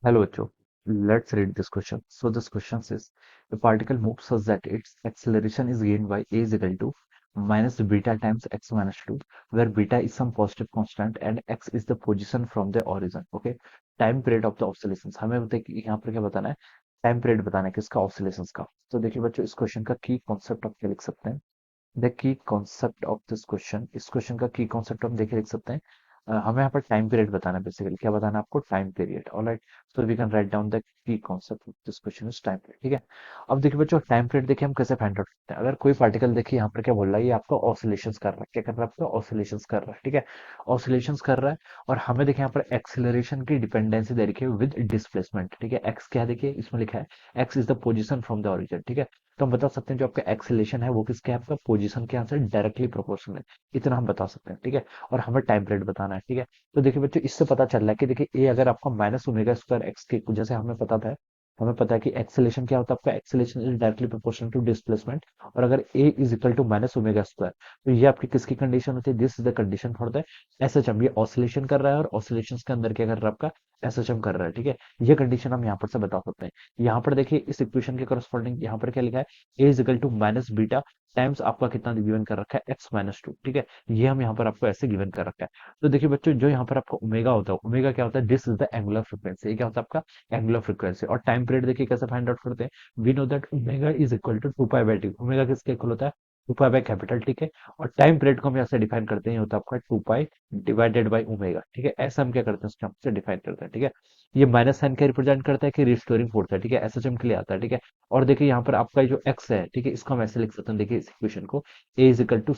Hello, Joe. Let's read this question. So this question says, a particle moves such that its acceleration is gained by a is equal to minus beta times x minus 2, where beta is some positive constant and x is the position from the origin. Okay. Time period of the oscillations हमें बताइए यहाँ पर क्या बताना है। Time period बताना है किसका ऑसिलेशंस का। तो देखिए बच्चों इस क्वेश्चन का की कॉन्सेप्ट आप क्या लिख सकते हैं। The key concept of this question, इस क्वेश्चन का की कॉन्सेप्ट हम देखिए लिख सकते हैं। हमें यहाँ पर टाइम पीरियड बताना है, बेसिकली क्या बताना है आपको, time period. Alright, so we can write down the key concept of this question is time period. ठीक है। अब देखिए बच्चों टाइम पीरियड देखिए हम कैसे फाइंड आउट करते हैं। अगर कोई पार्टिकल देखिए यहाँ पर क्या बोल रहा है, ये आपका ऑसिलेशंस कर रहा है। क्या कर रहा है आपका, ऑसिलेशंस कर रहा है। ठीक है, ऑसिलेशंस कर रहा है। और हमें देखिए यहाँ पर एक्सिलरेशन की डिपेंडेंसी दे रखी है विद डिस्प्लेसमेंट। ठीक है, एक्स क्या है देखिए इसमें लिखा है, x is the position from the origin. ठीक है, तो हम बता सकते हैं जो आपका एक्सेलेरेशन है वो किसके है, आपका पोजीशन के आंसर डायरेक्टली प्रोपोर्शनल है। इतना हम बता सकते हैं। ठीक है, और हमें टाइम पीरियड बताना है। ठीक है, तो देखिए बच्चों इससे पता चल रहा है कि देखिए ए अगर आपका माइनस ओमेगा स्क्वायर एक्स के, जैसे हमें पता है कि एक्सेलेरेशन क्या होता है आपका, acceleration is directly proportional to displacement. और अगर A is equal to minus omega square, तो ये आपकी किसकी कंडीशन होती है, this is the condition for the SHM. ये ऑसिलेशन कर रहा है और ऑसिलेशन के अंदर क्या कर रहा है आपका, एसएचएम कर रहा है। ठीक है, ये कंडीशन हम यहाँ पर से बता सकते हैं। यहाँ पर देखिए इस इक्वेशन के करस्पॉन्डिंग यहाँ पर क्या लिखा है, A is equal to minus beta times आपका कितना गिवन कर रखा है, एक्स माइनस 2। ठीक है, ये हम यहाँ पर आपको ऐसे गिवन कर रखा है। तो देखिए बच्चों जो यहाँ पर आपका ओमेगा होता है, ओमेगा क्या होता है, this is the angular frequency. ये क्या होता है आपका, एंगुलर फ्रीक्वेंसी। और टाइम पीरियड देखिए कैसे फाइंड आउट करते हैं, we know that omega is equal to 2 pi by T. Omega किसके इक्वल होता है, 2 पाई बाई कैपिटल। ठीक है, और टाइम पीरियड को हम यहाँ से डिफाइन करते हैं, ये होता है आपका 2 पाई डिवाइडेड बाई ओमेगा। ठीक है, ऐसा हम क्या करते हैं उसको हमसे डिफाइन करते हैं। ठीक है, ये माइनस साइन क्या रिप्रेजेंट करता है कि रिस्टोरिंग फोर्स है। ठीक है, एसएचएम के लिए आता है। ठीक है, और देखिए यहाँ पर आपका जो एक्स है, ठीक है, इसको हम ऐसे लिख सकते हैं, देखिए इस इक्वेशन को, A is equal to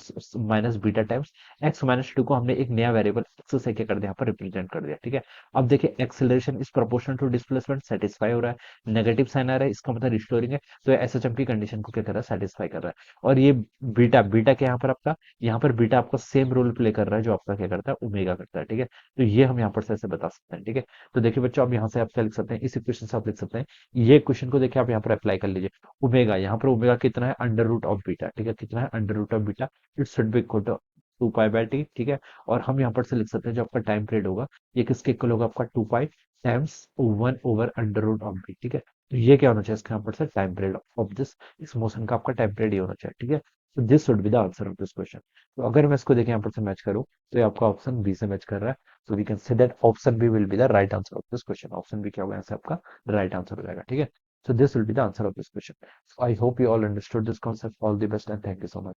minus beta times X minus 2 को हमने एक नया वेरिएबल एक्स से क्या कर दिया, यहाँ पर रिप्रेजेंट कर दिया। ठीक है, अब देखिए acceleration is proportional to displacement, satisfy हो रहा है। नेगेटिव साइन आ रहा है, इसका मतलब रिस्टोरिंग है। तो एसएचएम की कंडीशन को क्या कर रहा है, सेटिस्फाई कर रहा है। और ये बीटा बीटा क्या यहाँ पर आपका, यहाँ पर बीटा आपका सेम रोल प्ले कर रहा है जो आपका क्या करता है, ओमेगा करता है। ठीक है, तो ये हम यहाँ पर से ऐसे बता सकते हैं। ठीक है, तो देखिए बच्चों अब यहाँ से आप क्या लिख सकते हैं, इस इक्वेशन से आप लिख सकते हैं, ये क्वेश्चन को देखिए आप यहाँ पर अप्लाई कर लीजिए। ओमेगा यहाँ पर ओमेगा कितना है, अंडर रूट ऑफ बीटा। ठीक है, कितना है, under root of beta. It should be equal to 2 pi by T. ठीक है, और हम यहाँ पर से लिख सकते हैं जो आपका टाइम पीरियड होगा, ये किसके इक्वल होगा आपका, 2 pi times 1 over under root of B. ठीक है, तो ये क्या होना चाहिए इसके यहाँ पर से, टाइम पीरियड ऑफ दिस, इस मोशन का आपका टाइम पीरियड ये होना चाहिए। ठीक है, तो this should be the answer of this question. तो अगर मैं इसको देखिए यहाँ पर से मैच करूँ, तो ये आपका ऑप्शन बी से मैच कर रहा है। So we can say that option B will be the right answer of this question. Option B क्या होगा, यहाँ से आपका right answer हो जाएगा। ठीक है, so this will be the answer of this question. So I hope you all understood this concept. All the best and thank you so much.